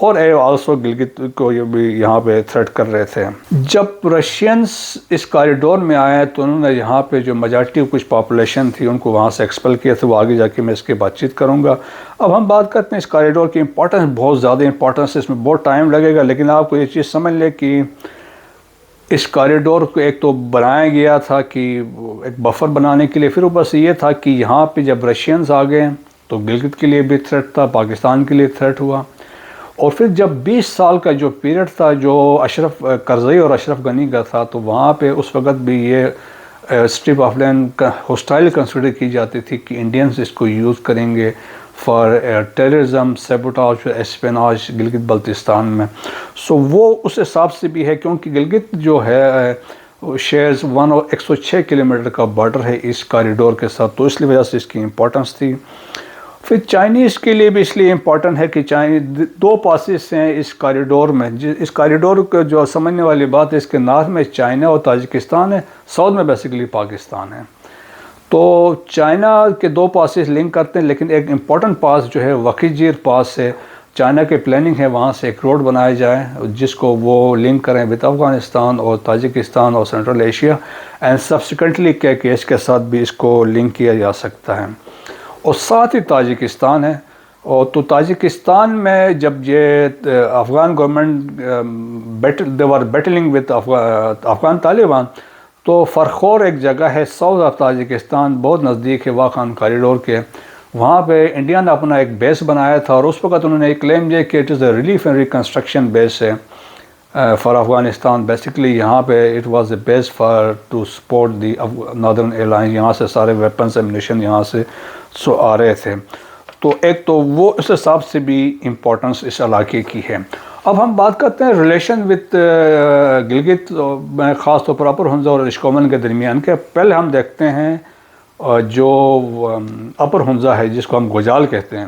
اور آلسو گلگت کو یہ بھی یہاں پہ تھریٹ کر رہے تھے۔ جب رشینس اس کاریڈور میں آئے تو انہوں نے یہاں پہ جو میجارٹی کچھ پاپولیشن تھی ان کو وہاں سے ایکسپل کیا تھا، وہ آگے جا کے میں اس کی بات چیت کروں گا۔ اب ہم بات کرتے ہیں اس کاریڈور کی امپورٹنس، بہت زیادہ امپورٹنس ہے، اس میں بہت ٹائم لگے گا، لیکن آپ کو یہ چیز سمجھ لیں کہ اس کاریڈور کو ایک تو بنایا گیا تھا کہ ایک بفر بنانے کے لیے، پھر اوپر سے یہ تھا کہ یہاں پہ جب رشینز آ گئے تو گلگت کے لیے بھی تھریٹ تھا، پاکستان کے لیے تھریٹ ہوا، اور پھر جب 20 سال کا جو پیریڈ تھا جو اشرف کرزئی اور اشرف غنی کا تھا، تو وہاں پہ اس وقت بھی یہ strip of land hostile consider کی جاتی تھی کہ انڈینز اس کو یوز کریں گے for terrorism, sabotage, espionage Gilgit Baltistan میں۔ سو وہ اس حساب سے بھی ہے کیونکہ گلگت جو ہے شیئرز 106 کلومیٹر کا بارڈر ہے اس کاریڈور کے ساتھ، تو اس لیے وجہ سے اس کی امپورٹنس تھی۔ پھر چائنیز کے لیے بھی اس لیے امپورٹنٹ ہے کہ دو پاسز ہیں اس کاریڈور میں، اس کاریڈور کو جو سمجھنے والی بات ہے، اس کے نارتھ میں چائنا اور تاجکستان ہے، ساؤتھ میں بیسیکلی پاکستان ہے۔ تو چائنا کے دو پاسز لنک کرتے ہیں، لیکن ایک امپورٹنٹ پاس جو ہے وقیجیر پاس ہے، چائنا کے پلاننگ ہے وہاں سے ایک روڈ بنایا جائے جس کو وہ لنک کریں وتھ افغانستان اور تاجکستان اور سینٹرل ایشیا، اینڈ سبسیکوینٹلی کہ اس کے ساتھ بھی اس کو لنک کیا جا سکتا ہے، اور ساتھ ہی تاجکستان ہے۔ اور تو تاجکستان میں جب یہ Afghan government they were battling with Afghan Taliban, تو فرخور ایک جگہ ہے ساؤتھ آف تاجکستان، بہت نزدیک ہے واخان کاریڈور کے، وہاں پہ انڈیا نے اپنا ایک بیس بنایا تھا، اور اس وقت انہوں نے ایک کلیم کیا کہ it is a relief and reconstruction base ہے فار افغانستان۔ بیسیکلی یہاں پہ it was a base for to support the northern airline, یہاں سے سارے ویپنس ایمونیشن یہاں سے آ رہے تھے، تو ایک تو وہ اس حساب سے بھی امپورٹنس اس علاقے کی ہے۔ اب ہم بات کرتے ہیں ریلیشن وتھ گلگت میں، خاص طور پر اپر ہنزا اور اشکومن کے درمیان کے۔ پہلے ہم دیکھتے ہیں جو اپر ہنزا ہے جس کو ہم گوجال کہتے ہیں،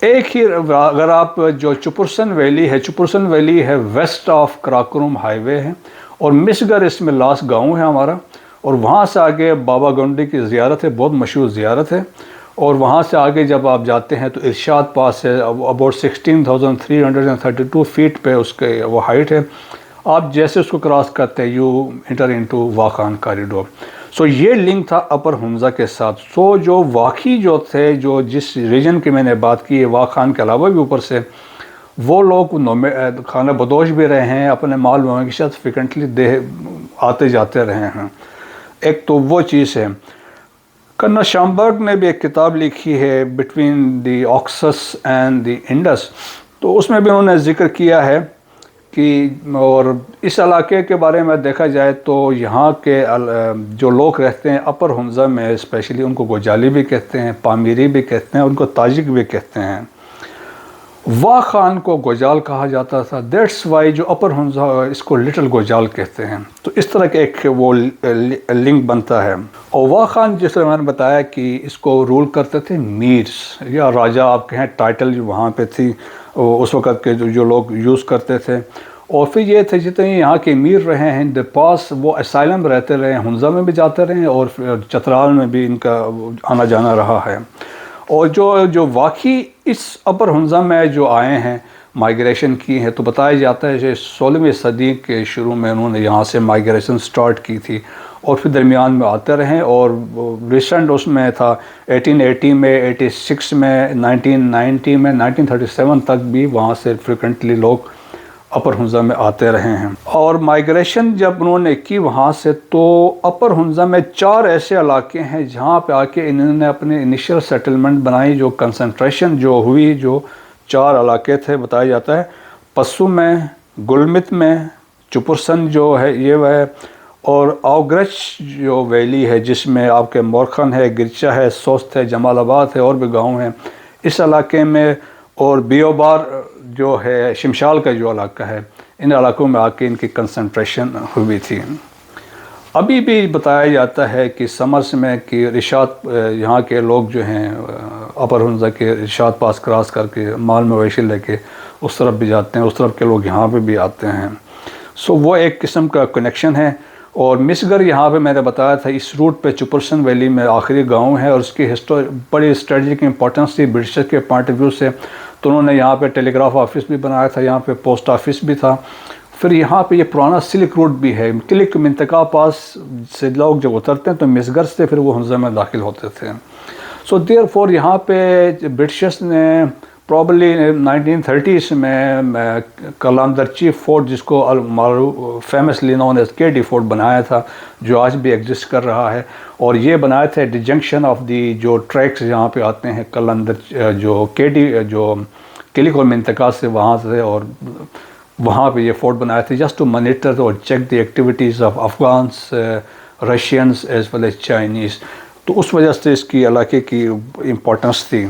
ایک ہی اگر آپ جو چپرسن ویلی ہے، چپرسن ویلی ہے ویسٹ آف کراکروم ہائی وے ہے، اور مسگر اس میں لاسٹ گاؤں ہے ہمارا، اور وہاں سے آگے بابا گنڈی کی زیارت ہے، بہت مشہور زیارت ہے، اور وہاں سے آگے جب آپ جاتے ہیں تو ارشاد پاس ہے، اباؤٹ 16,332 فیٹ پہ اس کے وہ ہائٹ ہے، آپ جیسے اس کو کراس کرتے ہیں you enter into Wakhan corridor. So یہ لنک تھا اپر ہنزا کے ساتھ۔ سو جو واقعی جو تھے، جو جس ریجن کی میں نے بات کی ہے واخان کے علاوہ بھی اوپر سے، وہ لوگ خانہ بدوش بھی رہے ہیں، اپنے مال معیشت فریکوینٹلی آتے جاتے رہے ہیں، ایک تو وہ چیز ہے۔ کرنل شامبرگ نے بھی ایک کتاب لکھی ہے between the Oxus and the Indus, تو اس میں بھی انہوں نے ذکر کیا ہے کہ، اور اس علاقے کے بارے میں دیکھا جائے تو یہاں کے جو لوگ رہتے ہیں اپر ہنزا میں اسپیشلی، ان کو گوجالی بھی کہتے ہیں، پامیری بھی کہتے ہیں، ان کو تاجک بھی کہتے ہیں۔ واخان کو گوجال کہا جاتا تھا، دیٹس وائی جو اپر ہنزا اس کو لٹل گوجال کہتے ہیں، تو اس طرح کے ایک وہ لنک بنتا ہے۔ اور واخان جس طرح میں نے بتایا کہ اس کو رول کرتے تھے میرز یا راجہ آپ کہیں، ٹائٹل جو وہاں پہ تھی اس وقت کے جو لوگ یوز کرتے تھے، اور پھر یہ تھے جتنے یہاں کے میر رہے ہیں دے پاس وہ اسائلم رہتے رہے، ہنزا میں بھی جاتے رہے اور چترال میں بھی ان کا آنا جانا رہا ہے۔ اور جو واقعی اس اپر ہنزا میں جو آئے ہیں، مائیگریشن کی ہیں، تو بتایا جاتا ہے کہ 16ویں صدی کے شروع میں انہوں نے یہاں سے مائیگریشن سٹارٹ کی تھی، اور پھر درمیان میں آتے رہیں، اور ریسنٹ اس میں تھا 1880 میں، 86 میں، 1990 میں، 1937 تک بھی وہاں سے فریکوینٹلی لوگ اپر ہنزا میں آتے رہے ہیں۔ اور مائیگریشن جب انہوں نے کی وہاں سے، تو اپر ہنزا میں 4 ایسے علاقے ہیں جہاں پہ آ کے انہوں نے اپنے انیشیل سیٹلمنٹ بنائی، جو کنسنٹریشن جو ہوئی، جو 4 علاقے تھے بتایا جاتا ہے، پسو میں، گلمت میں، چپرسن جو ہے یہ وہ ہے، اور آوگرچ جو ویلی ہے جس میں آپ کے مورخن ہے، گرچا ہے، سوست ہے، جمال آباد ہے، اور بھی گاؤں ہیں اس علاقے میں، اور بیوبار جو ہے شمشال کا جو علاقہ ہے، ان علاقوں میں آ کے ان کی کنسنٹریشن ہوئی تھی۔ ابھی بھی بتایا جاتا ہے کہ سمرس میں کہ رشاد یہاں کے لوگ جو ہیں اپر ہنزا کے رشاد پاس کراس کر کے مال مویشی لے کے اس طرف بھی جاتے ہیں، اس طرف کے لوگ یہاں پہ بھی آتے ہیں، سو وہ ایک قسم کا کنیکشن ہے۔ اور مسگر یہاں پہ میں نے بتایا تھا اس روٹ پہ چپرسن ویلی میں آخری گاؤں ہے، اور اس کی بڑی اسٹریٹجک امپورٹنس تھی برٹش کے پوائنٹ آف ویو سے، تو انہوں نے یہاں پہ ٹیلی گراف آفس بھی بنایا تھا, یہاں پہ پوسٹ آفس بھی تھا. پھر یہاں پہ یہ پرانا سلک روٹ بھی ہے, کلک منطقہ پاس سے لوگ جب اترتے ہیں تو مسگر سے پھر وہ حنزہ میں داخل ہوتے تھے. سو دیئر فور یہاں پہ برٹشرس نے پرابلی 1930s میں کلندرچی فورٹ, جس کو فیمسلی نون ایز کے ڈی فورٹ بنایا تھا, جو آج بھی ایگزسٹ کر رہا ہے. اور یہ بنایا تھا ڈیجنکشن آف دی جو ٹریکس یہاں پہ آتے ہیں کلندر جو کے ڈی جو کلک اور منطقہ سے وہاں سے, اور وہاں پہ یہ فورٹ بنایا تھا جسٹ ٹو مانیٹر اور check the activities of Afghans, Russians as well as Chinese. تو اس وجہ سے اس کی علاقے کی امپورٹنس تھی.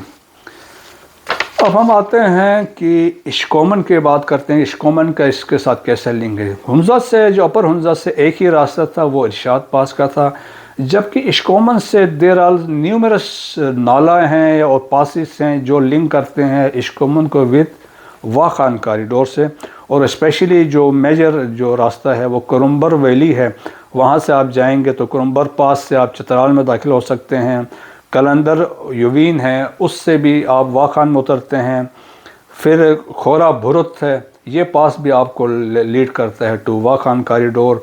اب ہم آتے ہیں کہ اشکومن کی بات کرتے ہیں. اشکومن کا اس کے ساتھ کیسے لنک ہے؟ حنزہ سے, جو اپر حنزہ سے ایک ہی راستہ تھا وہ ارشاد پاس کا تھا, جبکہ اشکومن سے دیر آر نیومرس نالہ ہیں اور پاسز ہیں جو لنک کرتے ہیں اشکومن کو وتھ واخان کاریڈور سے. اور اسپیشلی جو میجر جو راستہ ہے وہ کرمبر ویلی ہے, وہاں سے آپ جائیں گے تو کرمبر پاس سے آپ چترال میں داخل ہو سکتے ہیں. کلندر یوین ہے, اس سے بھی آپ واخان میں اترتے ہیں. پھر خورا بھرت ہے, یہ پاس بھی آپ کو لیڈ کرتا ہے ٹو واخان کاریڈور.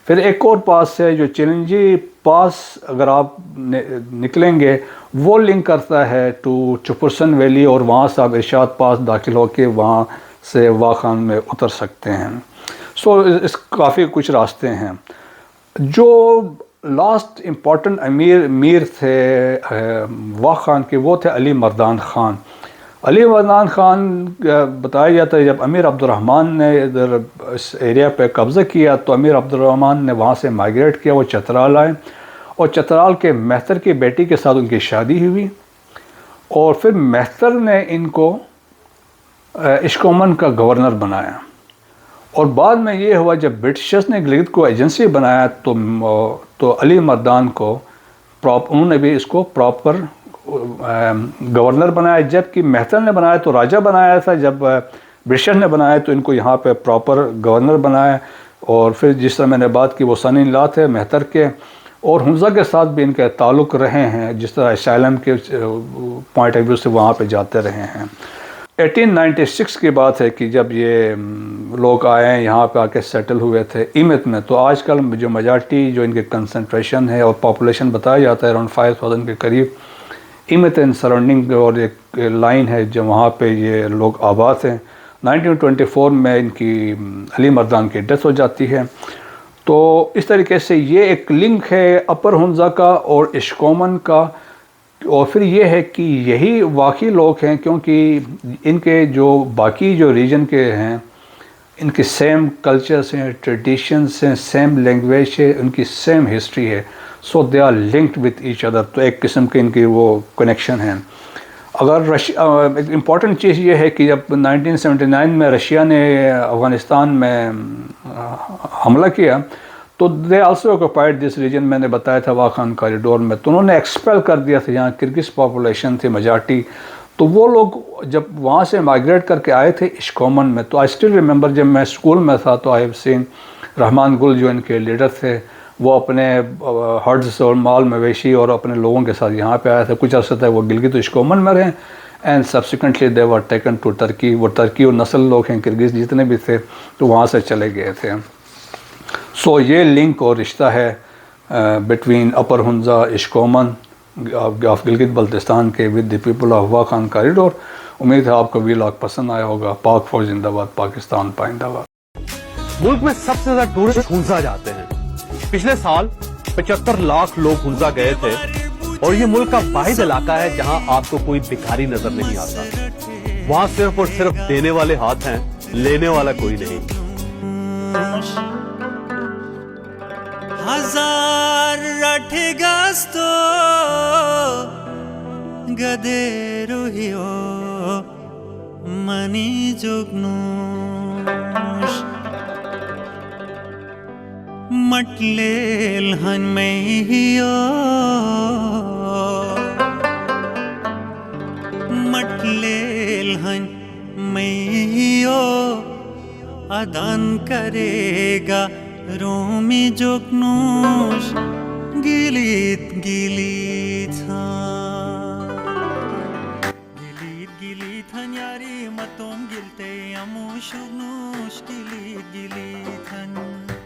پھر ایک اور پاس ہے جو چلنجی پاس, اگر آپ نکلیں گے وہ لنک کرتا ہے ٹو چپرسن ویلی, اور وہاں سے آپ ارشاد پاس داخل ہو کے وہاں سے واخان میں اتر سکتے ہیں. سو اس کافی کچھ راستے ہیں. جو لاسٹ امپورٹنٹ میر تھے واخان کے وہ تھے علی مردان خان. علی مردان خان بتایا جاتا ہے جب امیر عبد الرحمن نے ادھر اس ایریا پہ قبضہ کیا تو امیر عبد الرحمن نے وہاں سے مائیگریٹ کیا, وہ چترال آئے اور چترال کے مہتر کی بیٹی کے ساتھ ان کی شادی ہوئی. اور پھر مہتر نے ان کو اشکومن کا گورنر بنایا. اور بعد میں یہ ہوا جب برٹشرز نے گلگت کو ایجنسی بنایا تو علی مردان کو انہوں نے بھی اس کو پراپر گورنر بنایا, جبکہ مہتر نے بنایا تو راجہ بنایا تھا, جب برٹشر نے بنایا تو ان کو یہاں پہ پراپر گورنر بنایا. اور پھر جس طرح میں نے بات کی وہ سن ان لا تھے مہتر کے, اور حنزہ کے ساتھ بھی ان کے تعلق رہے ہیں, جس طرح اسائلم کے پوائنٹ آف ویو سے وہاں پہ جاتے رہے ہیں. 1896 کی بات ہے کہ جب یہ لوگ آئے ہیں یہاں پہ آ کے سیٹل ہوئے تھے ایمت میں. تو آج کل جو میجارٹی جو ان کے کنسنٹریشن ہے اور پاپولیشن بتایا جاتا ہے اراؤنڈ 5000 کے قریب ایمت اینڈ سراؤنڈنگ, اور ایک لائن ہے جو وہاں پہ یہ لوگ آباد ہیں. 1924 میں ان کی علی مردان کی ڈیتھ ہو جاتی ہے. تو اس طریقے سے یہ ایک لنک ہے اپر حنزہ کا اور اشکومن کا. اور پھر یہ ہے کہ یہی واقعی لوگ ہیں کیونکہ ان کے جو باقی جو ریجن کے ہیں ان کی سیم کلچرس ہیں, ٹریڈیشنس ہیں, سیم لینگویج ہے, ان کی سیم ہسٹری ہے. So they are linked with each other. تو ایک قسم کے ان کی وہ کنیکشن ہیں. اگر ایک امپورٹنٹ چیز یہ ہے کہ جب 1979 میں رشیا نے افغانستان میں حملہ کیا تو they also occupied this region. میں نے بتایا تھا واخان کاریڈور میں, تو انہوں نے ایکسپیل کر دیا تھا. یہاں کرگز پاپولیشن تھی میجارٹی, تو وہ لوگ جب وہاں سے مائیگریٹ کر کے آئے تھے اشکومن میں. تو آئی اسٹل ریممبر جب میں اسکول میں تھا تو آئی ہیو سین رحمان گل جو ان کے لیڈر تھے وہ اپنے ہرڈز اور مال مویشی اور اپنے لوگوں کے ساتھ یہاں پہ آئے تھے. کچھ عرصہ تک وہ گلگت و اشکومن میں رہے and subsequently they were taken to Turkey. وہ ترکی اور نسل لوگ ہیں کرگز جتنے بھی تھے تو وہاں سے چلے گئے تھے. سو یہ لنک اور رشتہ ہے between upper Hunza Ishkoman of Gilgit Baltistan کے with the people of Wakhan corridor. امید ہے آپ کو ویلاگ پسند آیا ہوگا. پاک فوج زندہ باد, پاکستان پائندہ باد. ملک میں سب سے زیادہ ٹورسٹ حنزہ جاتے ہیں. پچھلے سال 75 لاکھ لوگ حنزہ گئے تھے اور یہ ملک کا واحد علاقہ ہے جہاں آپ کو کوئی بھکاری نظر نہیں آتا. وہاں صرف اور صرف دینے والے ہاتھ ہیں, لینے والا کوئی نہیں. ہزار رٹھ گستو گدے روحیو منی جگنوش مٹلیل ہن میں ہیو مٹلیل ہن میں ہیو ادان کرے گا رومی جگنوش گلیت گلیت ہاں گلیت گلیت ہاں bari matom gilte amushugnush gili gili than